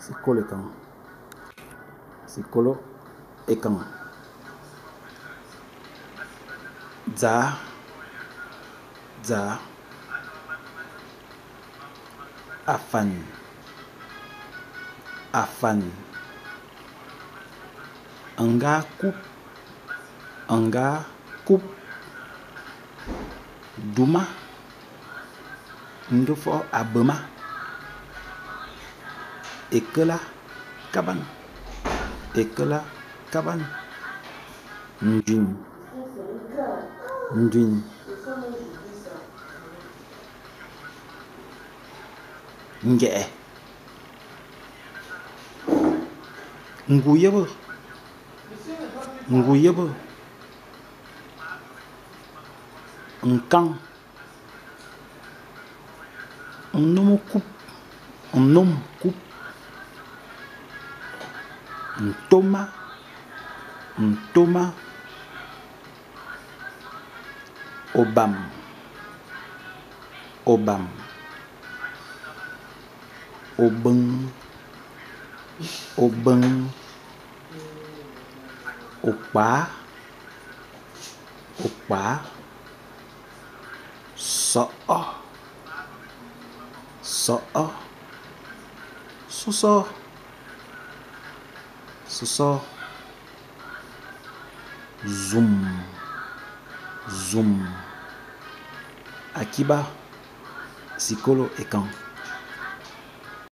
Sikolo ekan. Sikolo ekan. Dza. Dza. Afan. Afan. Anga kup. Anga kup. Duma. Ndofo abema. Ekela kaban. Ekela kaban. Ndwin. Ndwin. Nge. Nguyebe. Nguyebe. Nkang. Nnom kup. Nnom kup. Ntoma. Ntoma. Obam. Obam. Obeng. Obeng. Okpa. Okpa. So'o. So'o. Suso. Suso. Zoom. Zoom. Akiba. Sikolo ekan.